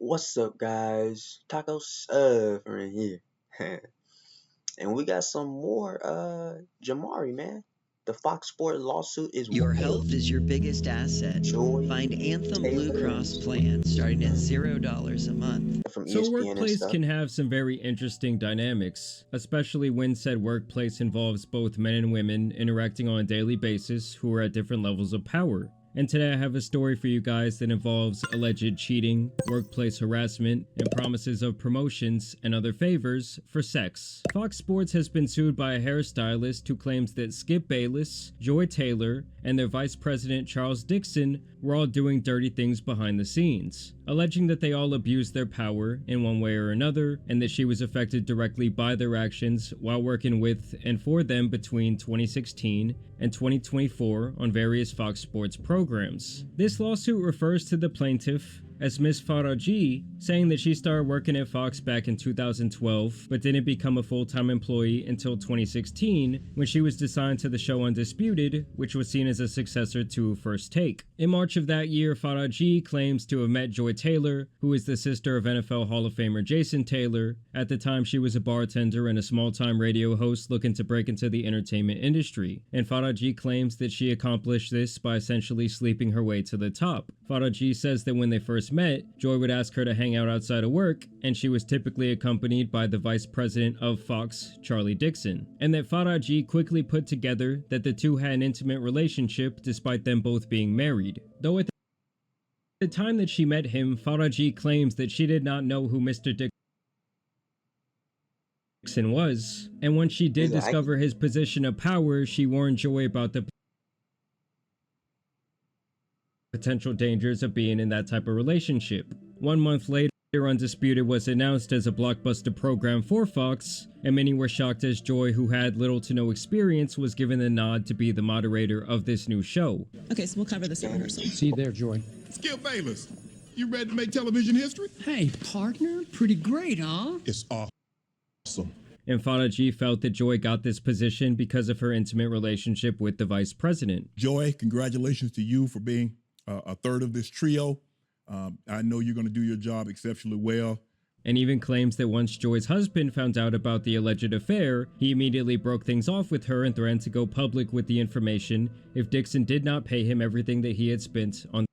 What's up, guys? Taco Surfer in here. And we got some more Jamari, man. The Fox Sports lawsuit is Your wild. health is your biggest asset. Joy Find Anthem Blue Taylor Cross plan starting at $0 a month. from So a ESPN and workplace stuff. can have some very interesting dynamics, especially when said workplace involves both men and women interacting on a daily basis who are at different levels of power. And today I have a story for you guys that involves alleged cheating, workplace harassment, and promises of promotions and other favors for sex. Fox Sports has been sued by a hairstylist who claims that Skip Bayless, Joy Taylor, and their vice president Charles Dixon were all doing dirty things behind the scenes, alleging that they all abused their power in one way or another, and that she was affected directly by their actions while working with and for them between 2016 and 2024 on various Fox Sports programs. This lawsuit refers to the plaintiff as Miss Faraji, saying that she started working at Fox back in 2012, but didn't become a full-time employee until 2016, when she was assigned to the show Undisputed, which was seen as a successor to First Take. In March of that year, Faraji claims to have met Joy Taylor, who is the sister of NFL Hall of Famer Jason Taylor. At the time, she was a bartender and a small-time radio host looking to break into the entertainment industry, and Faraji claims that she accomplished this by essentially sleeping her way to the top. Faraji says that when they first met, Joy would ask her to hang out outside of work, and she was typically accompanied by the vice president of Fox, Charlie Dixon, and that Faraji quickly put together that the two had an intimate relationship despite them both being married. Though at the time that she met him, Faraji claims that she did not know who Mr. Dixon was, and when she did discover his position of power, she warned Joy about the potential dangers of being in that type of relationship. 1 month later, Undisputed was announced as a blockbuster program for Fox, and many were shocked as Joy, who had little to no experience, was given the nod to be the moderator of this new show. Okay, so we'll cover this in rehearsal. See you there, Joy. Skip Bayless, you ready to make television history? Hey, partner. Pretty great, huh? It's awesome. And Faraji felt that Joy got this position because of her intimate relationship with the vice president. Joy, congratulations to you for being a third of this trio. I know you're going to do your job exceptionally well. And even claims that once Joy's husband found out about the alleged affair, he immediately broke things off with her and threatened to go public with the information if Dixon did not pay him everything that he had spent on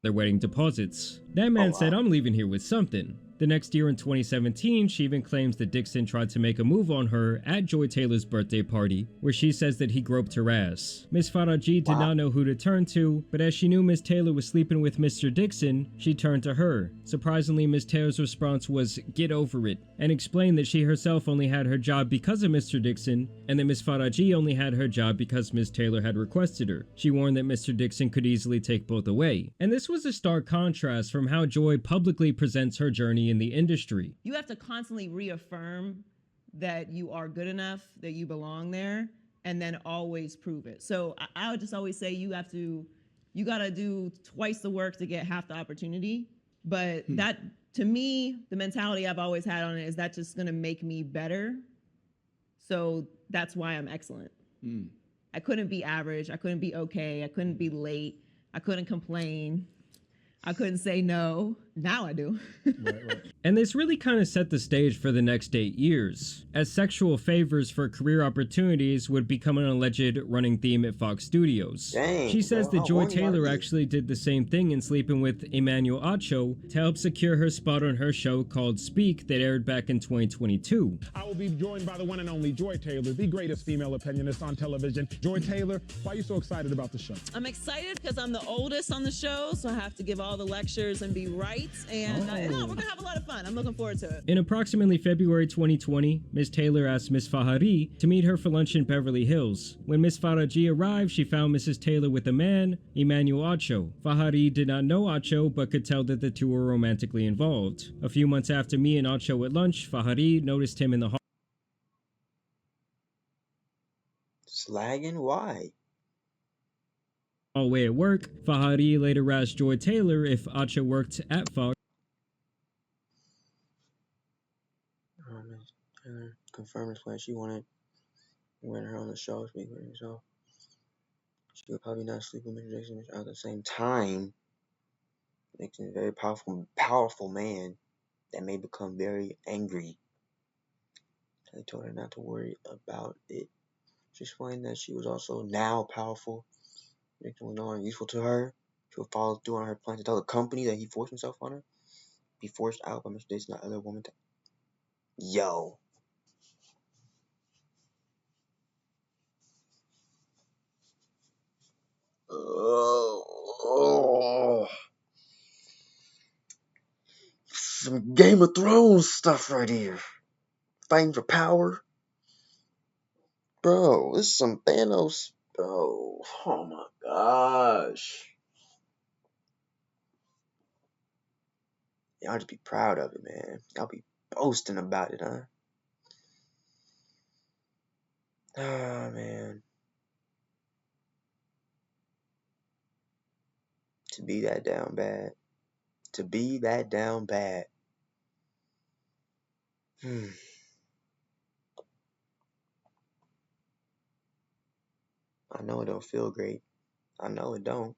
their wedding deposits. That man said, "I'm leaving here with something." The next year in 2017, she even claims that Dixon tried to make a move on her at Joy Taylor's birthday party, where she says that he groped her ass. Miss Faraji did not know who to turn to, but as she knew Miss Taylor was sleeping with Mr. Dixon, she turned to her. Surprisingly, Miss Taylor's response was, "Get over it," and explained that she herself only had her job because of Mr. Dixon, and that Miss Faraji only had her job because Miss Taylor had requested her. She warned that Mr. Dixon could easily take both away. And this was a stark contrast from how Joy publicly presents her journey in the industry. You have to constantly reaffirm that you are good enough, that you belong there, and then always prove it. So I would just always say you gotta do twice the work to get half the opportunity. But that, to me, the mentality I've always had on it is that's just gonna make me better. So that's why I'm excellent. I couldn't be average, I couldn't be okay, I couldn't be late, I couldn't complain, I couldn't say no. Now I do. Right. And this really kind of set the stage for the next 8 years, as sexual favors for career opportunities would become an alleged running theme at Fox Studios. Dang, she says bro, that Joy Taylor actually did the same thing in sleeping with Emmanuel Acho to help secure her spot on her show called Speak that aired back in 2022. I will be joined by the one and only Joy Taylor, the greatest female opinionist on television. Joy Taylor, why are you so excited about the show? I'm excited because I'm the oldest on the show, so I have to give all the lectures and be right. And we're gonna have a lot of fun. I'm looking forward to it. In approximately February 2020, Ms. Taylor asked Ms. Fahari to meet her for lunch in Beverly Hills. When Ms. Faraji arrived, she found Mrs. Taylor with a man, Emmanuel Acho. Fahari did not know Acho, but could tell that the two were romantically involved. A few months after me and Acho at lunch, Fahari noticed him in the Slagging? Why? hallway at work. Fahari later asked Joy Taylor if Acho worked at Fox. Ms. Taylor confirmed this plan. She wanted her on the show, speak for herself. She would probably not sleep with Mr. Jackson at the same time. Makes him a very powerful man that may become very angry. I told her not to worry about it. She explained that she was also now powerful, making him no longer useful to her. She would follow through on her plan to tell the company that he forced himself on her. Be forced out by Mr. Dixon, the other woman. Yo. Oh. Some Game of Thrones stuff right here. Fighting for power. Bro, this is some Thanos. Bro, oh my gosh. Y'all just be proud of it, man. Y'all be boasting about it, huh? Ah, man. To be that down bad. To be that down bad. I know it don't feel great. I know it don't.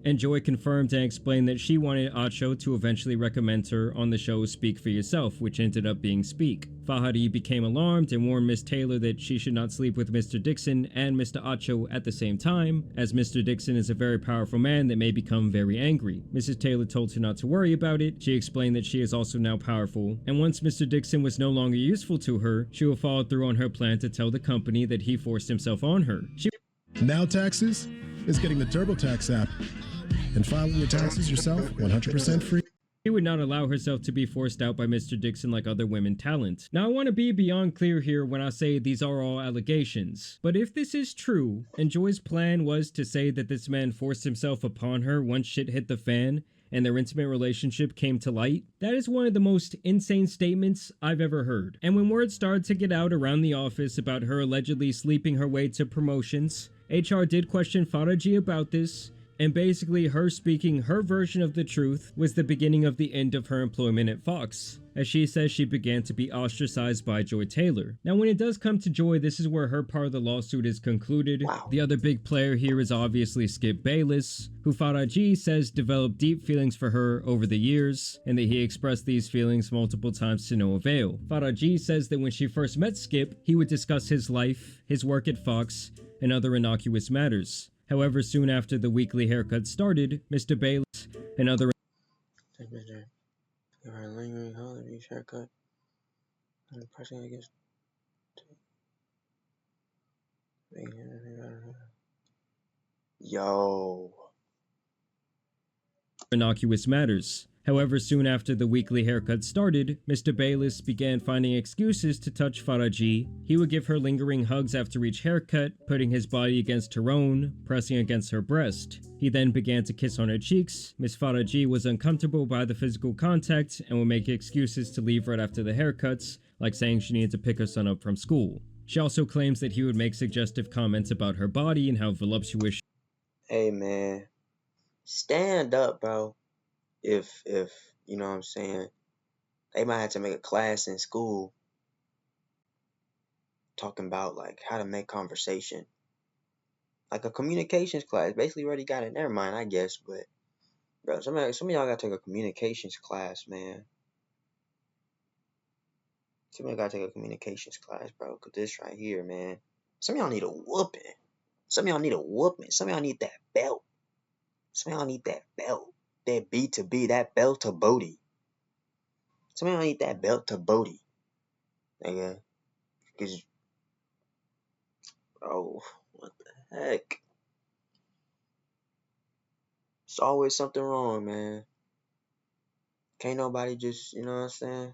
And Joy confirmed and explained that she wanted Acho to eventually recommend her on the show Speak for Yourself, which ended up being Speak. Fahadi became alarmed and warned Miss Taylor that she should not sleep with Mr. Dixon and Mr. Acho at the same time, as Mr. Dixon is a very powerful man that may become very angry. Mrs. Taylor told her not to worry about it. She explained that she is also now powerful, and once Mr. Dixon was no longer useful to her, she will follow through on her plan to tell the company that he forced himself on her. Now Taxes is getting the TurboTax app and filing your taxes yourself 100% free. She would not allow herself to be forced out by Mr. Dixon like other women talent. Now I want to be beyond clear here when I say these are all allegations, but if this is true, and Joy's plan was to say that this man forced himself upon her once shit hit the fan, and their intimate relationship came to light, that is one of the most insane statements I've ever heard. And when word started to get out around the office about her allegedly sleeping her way to promotions, HR did question Faraji about this, and basically her speaking her version of the truth was the beginning of the end of her employment at Fox, as she says she began to be ostracized by Joy Taylor. Now when it does come to Joy, this is where her part of the lawsuit is concluded. Wow. The other big player here is obviously Skip Bayless, who Faraji says developed deep feelings for her over the years, and that he expressed these feelings multiple times to no avail. Faraji says that when she first met Skip, he would discuss his life, his work at Fox, and other innocuous matters. However, soon after the weekly haircut started, Mr. Bayless and other Lingering holiday haircut. And pressing against. Yo. innocuous matters. However, soon after the weekly haircut started, Mr. Bayless began finding excuses to touch Faraji. He would give her lingering hugs after each haircut, putting his body against her own, pressing against her breast. He then began to kiss on her cheeks. Miss Faraji was uncomfortable by the physical contact and would make excuses to leave right after the haircuts, like saying she needed to pick her son up from school. She also claims that he would make suggestive comments about her body and how voluptuous. Hey man, stand up, bro. If you know what I'm saying, they might have to make a class in school talking about like how to make conversation, like a communications class. Basically, already got it. Never mind, I guess. But bro, some of y'all gotta take a communications class, man. Somebody gotta take a communications class, bro. Cause this right here, man. Some of y'all need a whooping. Some of y'all need a whooping. Some of y'all need that belt. Some of y'all need that belt. That B to B, that belt to booty. Some of y'all need that belt to booty. Nigga. Cause, bro, what the heck? It's always something wrong, man. Can't nobody just, you know what I'm saying?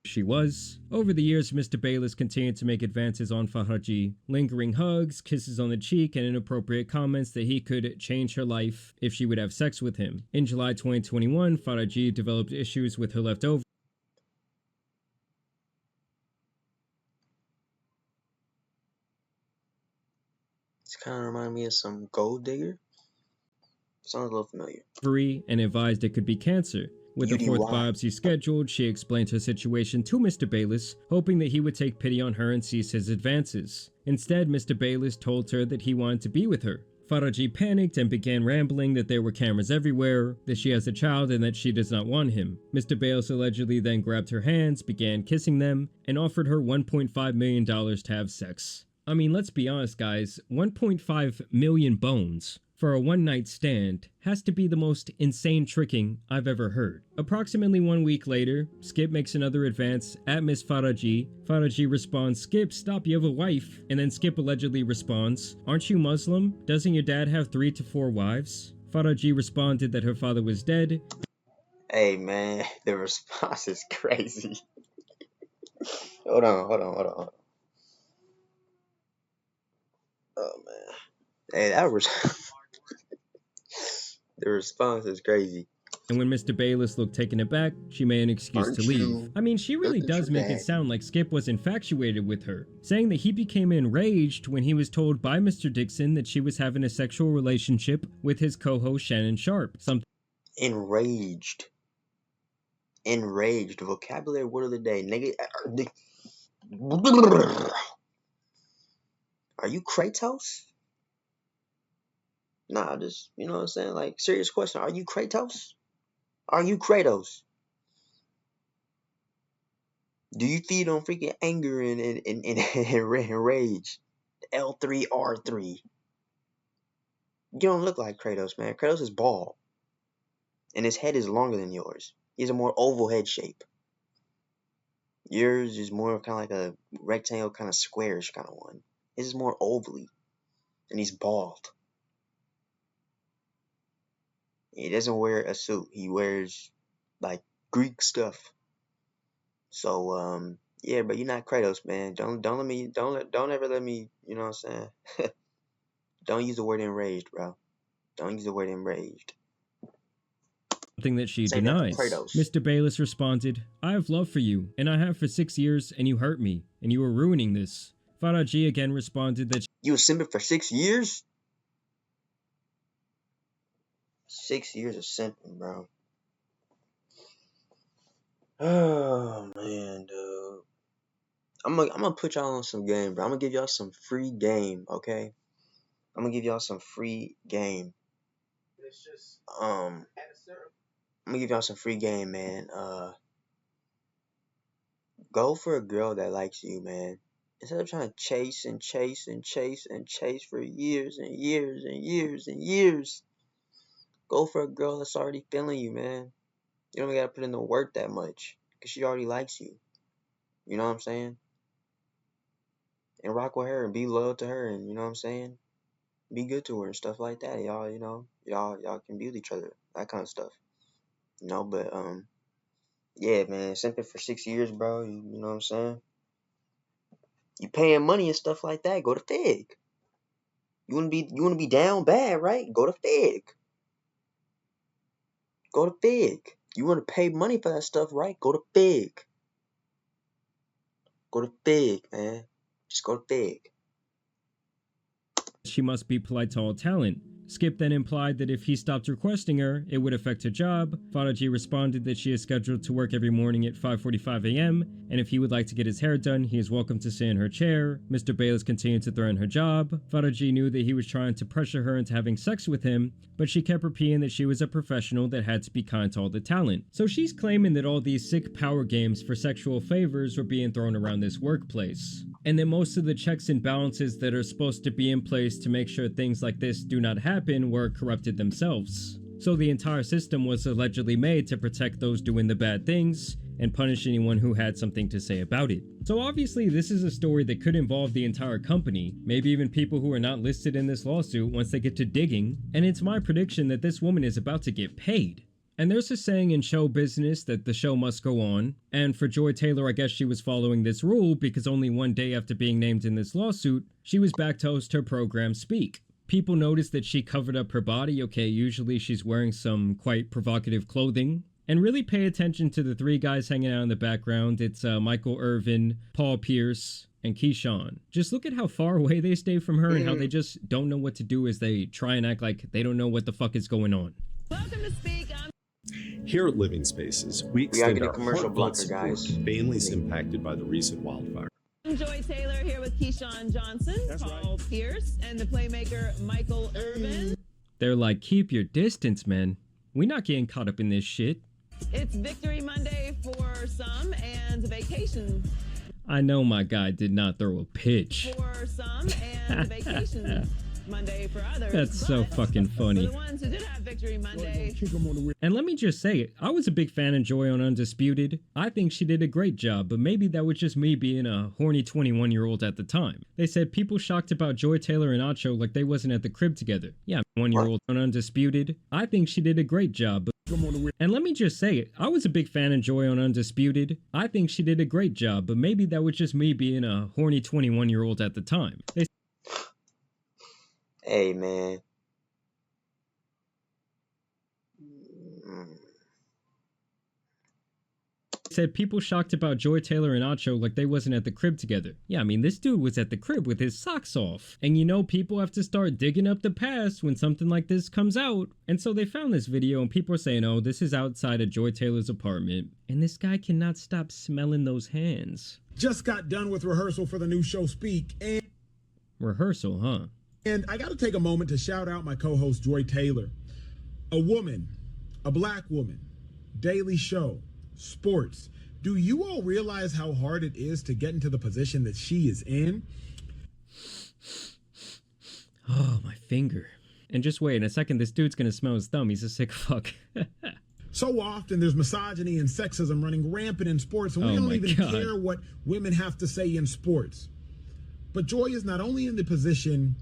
She was. Over the years, Mr. Bayless continued to make advances on Faraji, lingering hugs, kisses on the cheek, and inappropriate comments that he could change her life if she would have sex with him. In July 2021, Faraji developed issues with her leftover. It's kind of remind me of some gold digger. Sounds a little familiar. And advised it could be cancer. With the fourth UDY. biopsy scheduled, she explained her situation to Mr. Bayless, hoping that he would take pity on her and cease his advances. Instead, Mr. Bayless told her that he wanted to be with her. Faraji panicked and began rambling that there were cameras everywhere, that she has a child and that she does not want him. Mr. Bales allegedly then grabbed her hands, began kissing them, and offered her $1.5 million to have sex. I mean, let's be honest guys, 1.5 million bones for a one-night stand has to be the most insane tricking I've ever heard. Approximately 1 week later, Skip makes another advance at Miss Faraji. Faraji responds, "Skip, stop, you have a wife." And then Skip allegedly responds, "Aren't you Muslim? Doesn't your dad have 3 to 4 wives?" Faraji responded that her father was dead. Hey man, the response is crazy. Hold on. Oh man. Hey, the response is crazy. And when Mr. Bayless looked taken aback, she made an excuse to leave. I mean, she really does make it sound like Skip was infatuated with her, saying that he became enraged when he was told by Mr. Dixon that she was having a sexual relationship with his co-host Shannon Sharp. Enraged. Vocabulary word of the day. Are you Kratos? Nah, just, you know what I'm saying? Like, serious question. Are you Kratos? Are you Kratos? Do you feed on freaking anger and rage? L3R3. You don't look like Kratos, man. Kratos is bald. And his head is longer than yours. He has a more oval head shape. Yours is more kind of like a rectangle, kind of squarish kind of one. His is more ovally. And he's bald. He doesn't wear a suit. He wears like Greek stuff. So yeah, but you're not Kratos, man. Don't ever let me, you know what I'm saying? Don't use the word enraged, bro. Don't use the word enraged. Something that she denies. Mr. Bayless responded, "I have love for you, and I have for 6 years, and you hurt me, and you are ruining this." Faraji again responded that you were simping for 6 years? 6 years of simping, bro. Oh man, dude. I'm gonna put y'all on some game, bro. I'm gonna give y'all some free game, okay? I'm gonna give y'all some free game. I'm gonna give y'all some free game, man. Go for a girl that likes you, man. Instead of trying to chase for years and years and years and years. Go for a girl that's already feeling you, man. You don't gotta put in the work that much, because she already likes you. You know what I'm saying? And rock with her and be loyal to her, and you know what I'm saying? Be good to her and stuff like that. Y'all, you know, y'all can be with each other. That kind of stuff. You know, but yeah, man, simping for 6 years, bro. You know what I'm saying? You paying money and stuff like that. Go to Fig. You wanna be down bad, right? Go to Fig. Go to Fig. You wanna pay money for that stuff, right? Go to Fig. Go to Fig, man. Just go to Fig. she must be polite to all talent. Skip then implied that if he stopped requesting her, it would affect her job. Faraji responded that she is scheduled to work every morning at 5:45 a.m., and if he would like to get his hair done, he is welcome to sit in her chair. Mr. Bayless continued to threaten her job. Faraji knew that he was trying to pressure her into having sex with him, but she kept repeating that she was a professional that had to be kind to all the talent. So she's claiming that all these sick power games for sexual favors were being thrown around this workplace, and that most of the checks and balances that are supposed to be in place to make sure things like this do not happen were corrupted themselves. So the entire system was allegedly made to protect those doing the bad things and punish anyone who had something to say about it. So obviously this is a story that could involve the entire company, maybe even people who are not listed in this lawsuit once they get to digging, and it's my prediction that this woman is about to get paid. And there's a saying in show business that the show must go on, and for Joy Taylor, I guess she was following this rule because only one day after being named in this lawsuit, she was back to host her program Speak. People noticed that she covered up her body. Okay, usually she's wearing some quite provocative clothing. And really pay attention to the three guys hanging out in the background. It's Michael Irvin, Paul Pierce, and Keyshawn. Just look at how far away they stay from her and how they just don't know what to do as they try and act like they don't know what the fuck is going on. Welcome to Speak. Here at Living Spaces, we extend our heartfelt support to families impacted by the recent wildfire. I'm Joy Taylor here with Keyshawn Johnson, Paul Pierce, and the playmaker Michael Irvin. They're like, keep your distance, man. We're not getting caught up in this shit. It's Victory Monday for some and vacation I know my guy did not throw a pitch. for some and vacation Monday for others. That's so but fucking for funny. the ones who did have Victory Monday, And let me just say it, I was a big fan of Joy on Undisputed. I think she did a great job, but maybe that was just me being a horny 21-year-old at the time. They said people shocked about Joy Taylor and Acho like they wasn't at the crib together. Yeah, 1-year-old on Undisputed. I think she did a great job, but and let me just say it, I was a big fan of Joy on Undisputed. I think she did a great job, but maybe that was just me being a horny 21-year-old at the time. They Hey, man. said people shocked about Joy Taylor and Acho like they wasn't at the crib together. Yeah, I mean, this dude was at the crib with his socks off. And you know, people have to start digging up the past when something like this comes out. And so they found this video and people are saying, oh, this is outside of Joy Taylor's apartment. And this guy cannot stop smelling those hands. Just got done with rehearsal for the new show Speak, Rehearsal, huh? and I got to take a moment to shout out my co-host Joy Taylor. A woman, a black woman, daily show, sports. Do you all realize how hard it is to get into the position that she is in? Oh, my finger. And just wait, in a second, this dude's gonna smell his thumb. He's a sick fuck. So often there's misogyny and sexism running rampant in sports, and we Oh don't my even God. care what women have to say in sports. But Joy is not only in the position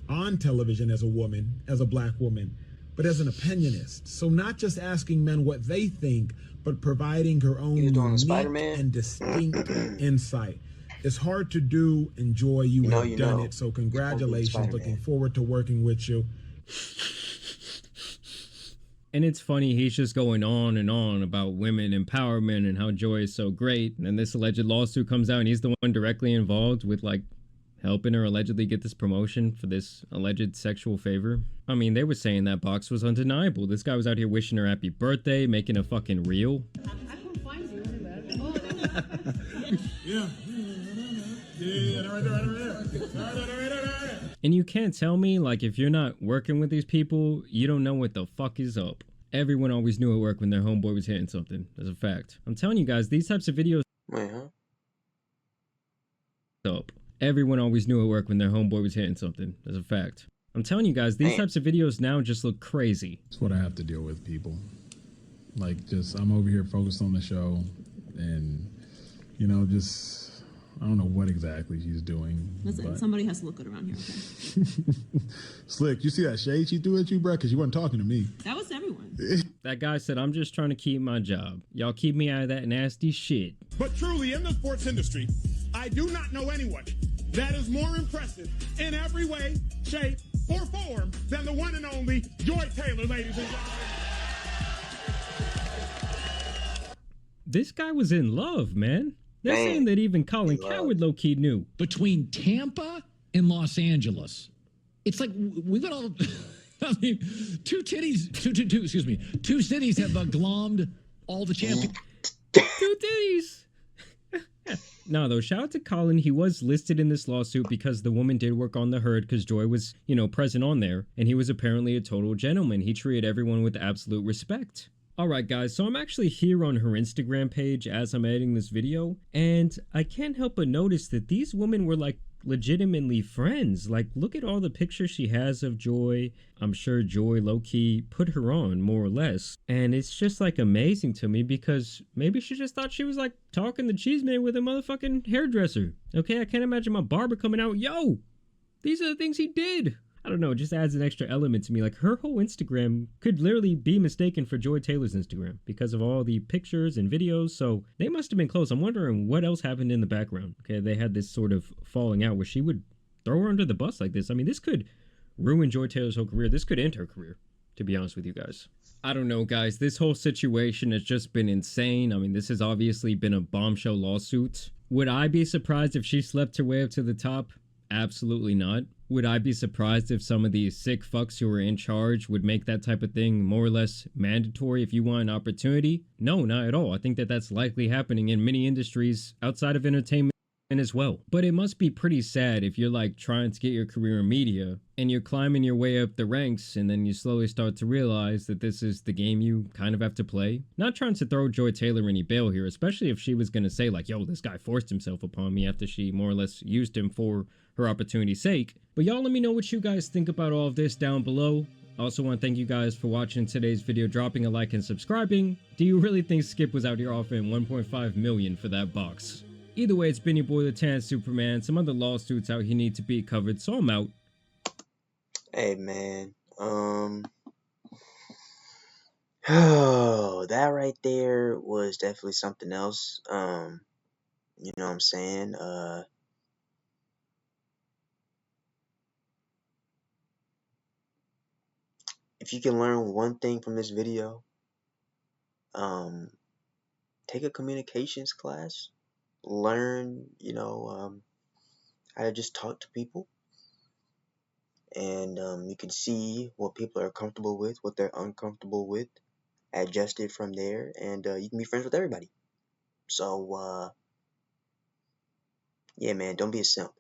on television as a woman, as a black woman, but as an opinionist. So not just asking men what they think, but providing her own You doing unique Spider-Man? and distinct insight. It's hard to do, and Joy, you You know, have you done know. it. So congratulations. Spider-Man. Looking forward to working with you. And it's funny, he's just going on and on about women empowerment and how Joy is so great. And then this alleged lawsuit comes out and he's the one directly involved with like helping her allegedly get this promotion for this alleged sexual favor. I mean, they were saying that box was undeniable. This guy was out here wishing her happy birthday, making a fucking reel. And you can't tell me, like, if you're not working with these people, you don't know what the fuck is up. Everyone always knew at work when their homeboy was hitting something. That's a fact. I'm telling you guys, these types of videos Wait, huh? up. Everyone always knew at work when their homeboy was hitting something. That's a fact. I'm telling you guys, these Man. types of videos now just look crazy. It's what I have to deal with, people. Like, just, I'm over here focused on the show, and, you know, just, I don't know what exactly she's doing. listen, but- somebody has to look good around here, okay? Slick, you see that shade she threw at you, bro? Because you weren't talking to me. That was everyone. That guy said, I'm just trying to keep my job. Y'all keep me out of that nasty shit. But truly, in the sports industry, I do not know anyone that is more impressive in every way, shape, or form than the one and only Joy Taylor, ladies and gentlemen. This guy was in love, man. They're Man. saying that even Colin In love. Coward low-key knew. Between Tampa and Los Angeles, it's like we've got all. I mean, two cities have glommed all the champions. Two titties. No, though, shout out to Colin. He was listed in this lawsuit because the woman did work on the herd because Joy was, you know, present on there. And he was apparently a total gentleman. He treated everyone with absolute respect. Alright guys, so I'm actually here on her Instagram page as I'm editing this video. And I can't help but notice that these women were like legitimately friends. Like, look at all the pictures she has of Joy. I'm sure Joy low-key put her on, more or less. And it's just like amazing to me because maybe she just thought she was like talking the cheese man with a motherfucking hairdresser. Okay, I can't imagine my barber coming out, yo, these are the things he did. I don't know, it just adds an extra element to me. Like, her whole Instagram could literally be mistaken for Joy Taylor's Instagram because of all the pictures and videos, so they must have been close. I'm wondering what else happened in the background. Okay, they had this sort of falling out where she would throw her under the bus like this. I mean, this could ruin Joy Taylor's whole career. This could end her career, to be honest with you guys. I don't know, guys. This whole situation has just been insane. I mean, this has obviously been a bombshell lawsuit. Would I be surprised if she slept her way up to the top? Absolutely not. Would I be surprised if some of these sick fucks who are in charge would make that type of thing more or less mandatory if you want an opportunity? No, not at all. I think that that's likely happening in many industries outside of entertainment. and as well. But it must be pretty sad if you're like trying to get your career in media and you're climbing your way up the ranks and then you slowly start to realize that this is the game you kind of have to play. Not trying to throw Joy Taylor any bail here, especially if she was going to say like, yo, this guy forced himself upon me after she more or less used him for her opportunity's sake. But y'all let me know what you guys think about all of this down below. I also want to thank you guys for watching today's video, dropping a like and subscribing. Do you really think Skip was out here offering 1.5 million for that box? Either way, it's been your boy the Tan Superman. Some other lawsuits out here need to be covered, so I'm out. Hey man, oh, that right there was definitely something else. You know what I'm saying? If you can learn one thing from this video, take a communications class. Learn, how to just talk to people, and you can see what people are comfortable with, what they're uncomfortable with, adjust it from there, and you can be friends with everybody. So yeah, man, don't be a simp.